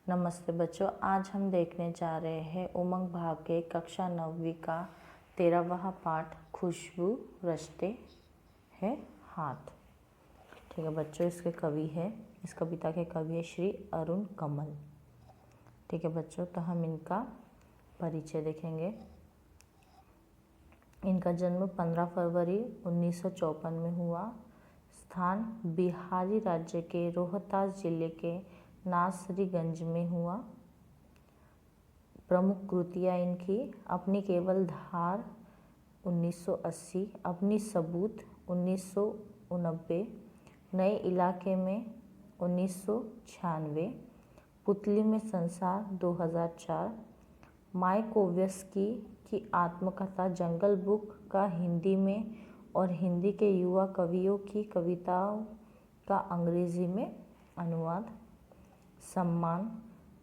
नमस्ते बच्चों, आज हम देखने जा रहे हैं उमंग भाग के कक्षा 9वीं का 13वां पाठ खुशबू रचते हैं हाथ। ठीक है बच्चों, इसके कवि है, इस कविता के कवि है श्री अरुण कमल। ठीक है बच्चों, तो हम इनका परिचय देखेंगे। इनका जन्म 15 फरवरी 1954 में हुआ। स्थान बिहारी राज्य के रोहतास जिले के नासरीगंज में हुआ। प्रमुख कृतियाँ इनकी अपनी केवल धार 1980, अपनी सबूत 1989, नए इलाके में 1996, पुतली में संसार 2004, मायकोव्स्की की आत्मकथा जंगल बुक का हिंदी में और हिंदी के युवा कवियों की कविताओं का अंग्रेजी में अनुवाद। सम्मान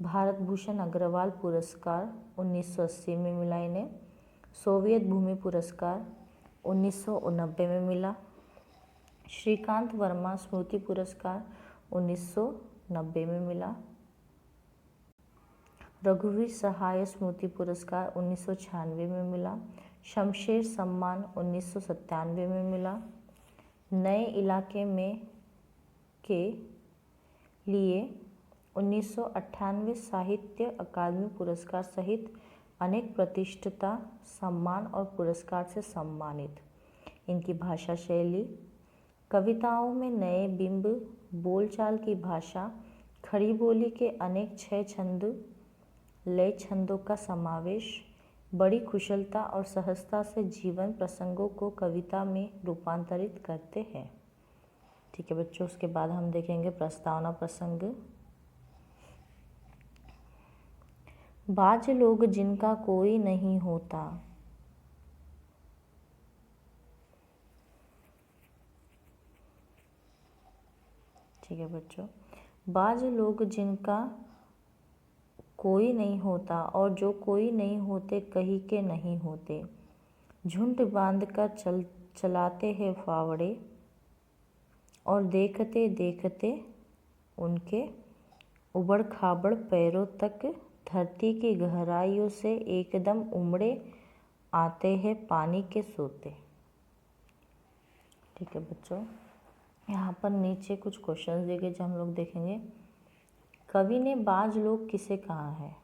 भारत भूषण अग्रवाल पुरस्कार 1980 में मिला इन्हें। सोवियत भूमि पुरस्कार 1990 में मिला। श्रीकांत वर्मा स्मृति पुरस्कार 1990 में मिला। रघुवीर सहाय स्मृति पुरस्कार 1996 में मिला। शमशेर सम्मान 1997 में मिला। नए इलाके में के लिए 1998 साहित्य अकादमी पुरस्कार सहित अनेक प्रतिष्ठित सम्मान और पुरस्कार से सम्मानित। इनकी भाषा शैली कविताओं में नए बिंब, बोलचाल की भाषा, खड़ी बोली के अनेक छह छंद, लय छंदों का समावेश, बड़ी कुशलता और सहजता से जीवन प्रसंगों को कविता में रूपांतरित करते हैं। ठीक है बच्चों, उसके बाद हम देखेंगे प्रस्तावना प्रसंग। बाज लोग जिनका कोई नहीं होता, ठीक है बच्चों, बाज लोग जिनका कोई नहीं होता और जो कोई नहीं होते कहीं के नहीं होते, झुंड बांध कर चलाते हैं फावड़े और देखते देखते उनके उबड़ खाबड़ पैरों तक धरती की गहराइयों से एकदम उमड़े आते हैं पानी के सोते। ठीक है बच्चों, यहाँ पर नीचे कुछ क्वेश्चन दिए गए जो हम लोग देखेंगे। कवि ने बाज लोग किसे कहा है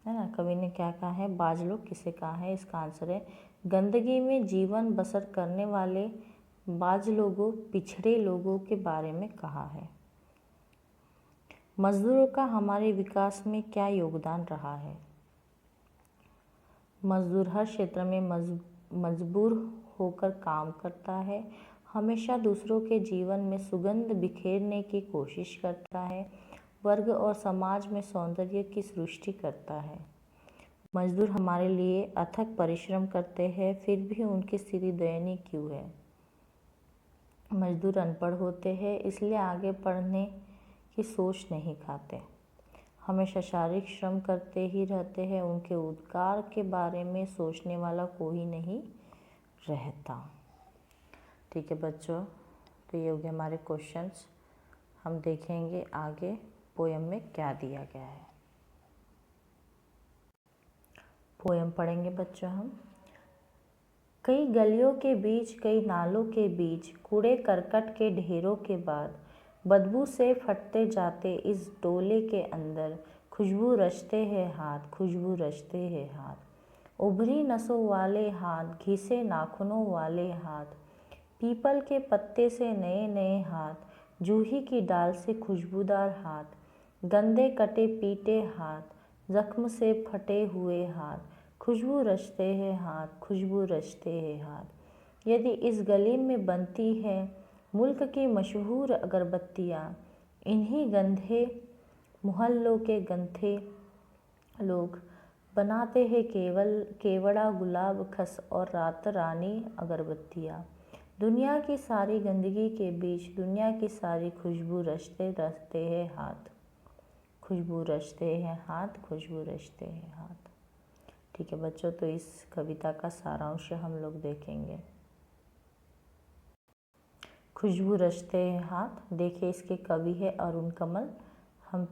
ना? कवि ने क्या कहा है? बाज लोग किसे कहा है? इसका आंसर है गंदगी में जीवन बसर करने वाले बाज लोगों, पिछड़े लोगों के बारे में कहा है। मजदूरों का हमारे विकास में क्या योगदान रहा है? मजदूर हर क्षेत्र में मजबूर होकर काम करता है, हमेशा दूसरों के जीवन में सुगंध बिखेरने की कोशिश करता है, वर्ग और समाज में सौंदर्य की सृष्टि करता है। मजदूर हमारे लिए अथक परिश्रम करते हैं, फिर भी उनकी स्थिति दयनीय क्यों है? मजदूर अनपढ़ होते हैं, इसलिए आगे पढ़ने की सोच नहीं खाते, हमेशा शारीरिक श्रम करते ही रहते हैं, उनके उद्गार के बारे में सोचने वाला कोई नहीं रहता। ठीक है बच्चों, तो ये हो गए हमारे क्वेश्चंस। हम देखेंगे आगे पोयम में क्या दिया गया है। पोयम पढ़ेंगे बच्चों हम। कई गलियों के बीच, कई नालों के बीच, कूड़े करकट के ढेरों के बाद, बदबू से फटते जाते इस डोले के अंदर, खुशबू रचते हैं हाथ, खुशबू रचते हैं हाथ, उभरी नसों वाले हाथ, घिसे नाखूनों वाले हाथ, पीपल के पत्ते से नए नए हाथ, जूही की डाल से खुशबूदार हाथ, गंदे कटे पीटे हाथ, जख्म से फटे हुए हाथ, खुशबू रचते हैं हाथ, खुशबू रचते हैं हाथ। यदि इस गली में बनती है मुल्क की मशहूर अगरबत्तियाँ, इन्हीं गंधे मोहल्लों के गंधे लोग बनाते हैं केवड़ा, गुलाब, खस और रात रानी अगरबत्तियाँ। दुनिया की सारी गंदगी के बीच, दुनिया की सारी खुशबू रचते रचते हैं हाथ, खुशबू रचते हैं हाथ, खुशबू रचते हैं हाथ। ठीक है बच्चों, तो इस कविता का सारांश हम लोग देखेंगे। खुशबू रचते हैं हाथ, देखिए इसके कवि है अरुण कमल। हम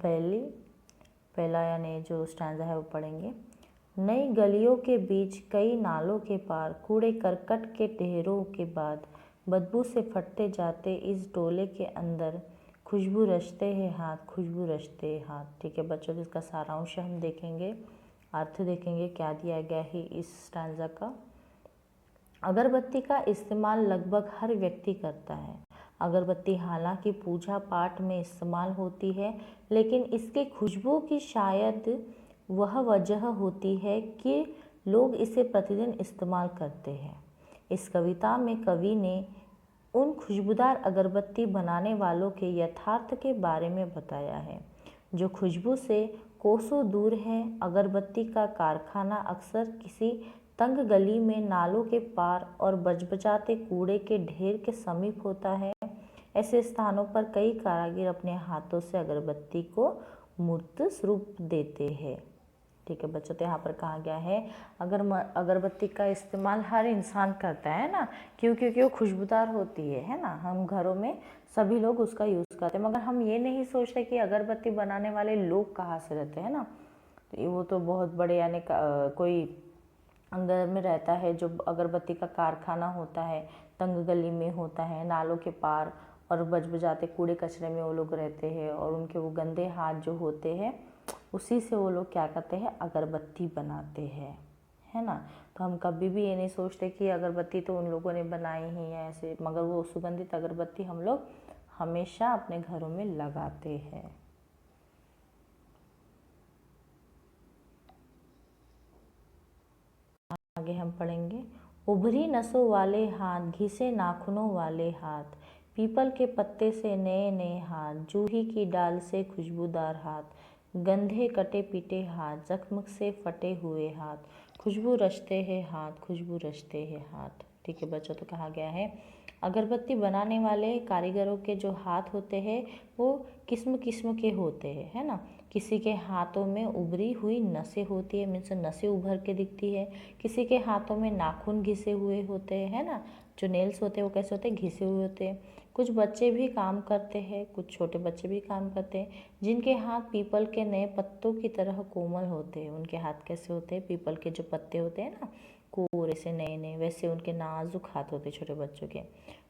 पहला यानी जो स्टैंजा है वो पढ़ेंगे। नई गलियों के बीच कई नालों के पार, कूड़े करकट के ढेरों के बाद, बदबू से फटते जाते इस डोले के अंदर, खुशबू रचते हैं हाथ, खुशबू रचते हैं हाथ। ठीक है बच्चों, इसका सारांश हम देखेंगे, अर्थ देखेंगे क्या दिया गया है इस स्टैंजा का। अगरबत्ती का इस्तेमाल लगभग हर व्यक्ति करता है। अगरबत्ती हालांकि पूजा पाठ में इस्तेमाल होती है, लेकिन इसकी खुशबू की शायद वह वजह होती है कि लोग इसे प्रतिदिन इस्तेमाल करते हैं। इस कविता में कवि ने उन खुशबूदार अगरबत्ती बनाने वालों के यथार्थ के बारे में बताया है, जो खुशबू से कोसों दूर है। अगरबत्ती का कारखाना अक्सर किसी तंग गली में, नालों के पार और बजबजाते कूड़े के ढेर के समीप होता है। ऐसे स्थानों पर कई कारीगर अपने हाथों से अगरबत्ती को मूर्त स्वरूप देते हैं। ठीक है बच्चों, तो यहाँ पर कहा गया है अगरबत्ती का इस्तेमाल हर इंसान करता है ना, क्योंकि वो खुशबूदार होती है ना। हम घरों में सभी लोग उसका यूज़ करते हैं, मगर हम ये नहीं सोचते कि अगरबत्ती बनाने वाले लोग कहाँ से रहते हैं ना। तो वो तो बहुत बड़े यानी कोई अंदर में रहता है, जो अगरबत्ती का कारखाना होता है, तंग गली में होता है, नालों के पार और बजबजाते कूड़े कचरे में वो लोग रहते हैं, और उनके वो गंदे हाथ जो होते हैं उसी से वो लोग क्या करते हैं, अगरबत्ती बनाते हैं, है ना। तो हम कभी भी ये नहीं सोचते कि अगरबत्ती तो उन लोगों ने बनाई ही है ऐसे, मगर वो सुगंधित अगरबत्ती हम लोग हमेशा अपने घरों में लगाते हैं। आगे हम पढ़ेंगे। उभरी नसों वाले हाथ, घिसे नाखूनों वाले हाथ, पीपल के पत्ते से नए नए हाथ, जूही की डाल से खुशबूदार हाथ, गंधे कटे पीटे हाथ, जख्म से फटे हुए हाथ, खुशबू रचते हैं हाथ, खुशबू रचते हैं हाथ। ठीक है बच्चों, तो कहा गया है अगरबत्ती बनाने वाले कारीगरों के जो हाथ होते हैं वो किस्म किस्म के होते हैं, है ना। किसी के हाथों में उभरी हुई नसें होती है, मीन्स नसें उभर के दिखती है। किसी के हाथों में नाखून घिसे हुए होते हैं, है ना। जो नेल्स होते हैं वो कैसे होते हैं, घिसे हुए होते हैं। कुछ बच्चे भी काम करते हैं, कुछ छोटे बच्चे भी काम करते हैं, जिनके हाथ पीपल के नए पत्तों की तरह कोमल होते हैं। उनके हाथ कैसे होते हैं, पीपल के जो पत्ते होते हैं ना, कोरे से नए नए, वैसे उनके नाजुक हाथ होते हैं छोटे बच्चों के।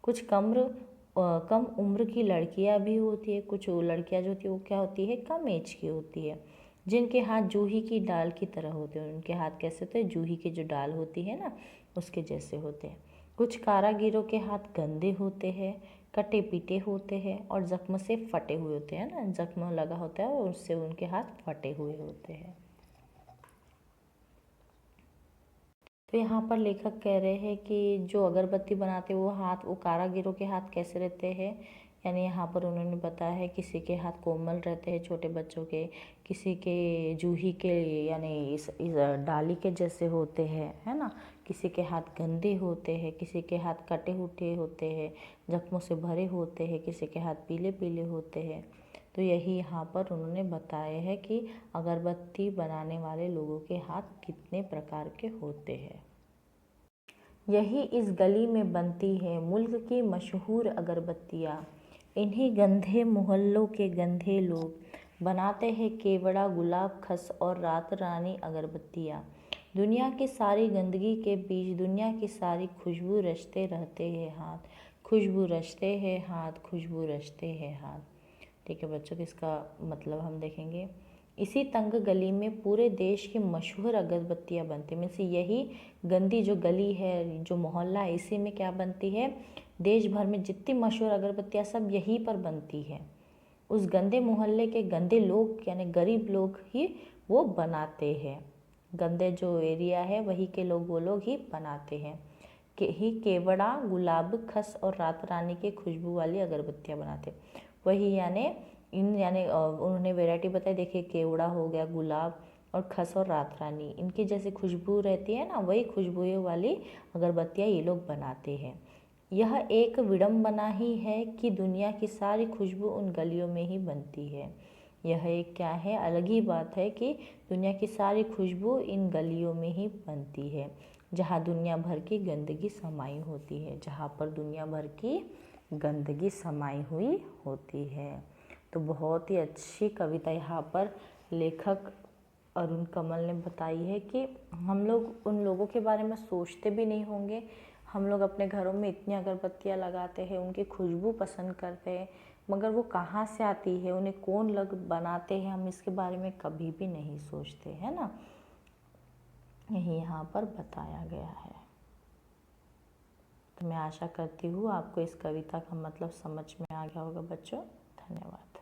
कुछ कम उम्र की लड़कियां भी होती है, कुछ लड़कियां जो होती है वो क्या होती है, कम एज की होती है, जिनके हाथ जूही की डाल की तरह होते हैं। उनके हाथ कैसे होते हैं, जूही की जो डाल होती है ना उसके जैसे होते हैं। कुछ कारागिरों के हाथ गंदे होते हैं, कटे पीटे होते हैं और जख्म से फटे हुए होते हैं ना, जख्म लगा होता है और उससे उनके हाथ फटे हुए होते हैं। तो यहाँ पर लेखक कह रहे हैं कि जो अगरबत्ती बनाते वो हाथ, वो कारागिरों के हाथ कैसे रहते हैं, यानी यहाँ पर उन्होंने बताया है किसी के हाथ कोमल रहते हैं छोटे बच्चों के, किसी के जूही के यानी इस डाली के जैसे होते हैं, है ना। किसी के हाथ गंदे होते हैं, किसी के हाथ कटे उठे होते हैं, जख्मों से भरे होते हैं, किसी के हाथ पीले पीले होते हैं। तो यही यहाँ पर उन्होंने बताया है कि अगरबत्ती बनाने वाले लोगों के हाथ कितने प्रकार के होते हैं। यही इस गली में बनती है मुल्क की मशहूर अगरबत्तियाँ। इन्हीं गंधे मोहल्लों के गंधे लोग बनाते हैं केवड़ा, गुलाब, खस और रात रानी अगरबत्तियाँ। दुनिया की सारी गंदगी के बीच दुनिया की सारी खुशबू रचते रहते हैं हाथ, खुशबू रचते हैं हाथ, खुशबू रचते हैं हाथ। ठीक है बच्चों, इसका मतलब हम देखेंगे। इसी तंग गली में पूरे देश की मशहूर अगरबत्तियाँ बनती हैं, मीन्स यही गंदी जो गली है, जो मोहल्ला है, इसी में क्या बनती है, देश भर में जितनी मशहूर अगरबत्तियाँ सब यहीं पर बनती है। उस गंदे मोहल्ले के गंदे लोग यानी गरीब लोग ही वो बनाते हैं। गंदे जो एरिया है वही के लोग वो लोग ही बनाते हैं कि ही केवड़ा, गुलाब, खस और रात रानी की खुशबू वाली अगरबत्तियाँ बनाते। वही यानी उन्होंने वैरायटी बताई, देखिए केवड़ा हो गया, गुलाब और खस और रात रानी, इनकी जैसे खुशबू रहती है ना, वही खुशबुएं वाली अगरबत्तियाँ ये लोग बनाते हैं। यह एक विडंबना ही है कि दुनिया की सारी खुशबू उन गलियों में ही बनती है। यह एक क्या है, अलग ही बात है कि दुनिया की सारी खुशबू इन गलियों में ही बनती है, जहाँ दुनिया भर की गंदगी समाई होती है, जहाँ पर दुनिया भर की गंदगी समाई हुई होती है। तो बहुत ही अच्छी कविता यहाँ पर लेखक अरुण कमल ने बताई है कि हम लोग उन लोगों के बारे में सोचते भी नहीं होंगे। हम लोग अपने घरों में इतनी अगरबत्तियाँ लगाते हैं, उनकी खुशबू पसंद करते हैं, मगर वो कहाँ से आती है, उन्हें कौन लोग बनाते हैं, हम इसके बारे में कभी भी नहीं सोचते, है ना। यही यहाँ पर बताया गया है। तो मैं आशा करती हूँ आपको इस कविता का मतलब समझ में आ गया होगा बच्चों। धन्यवाद।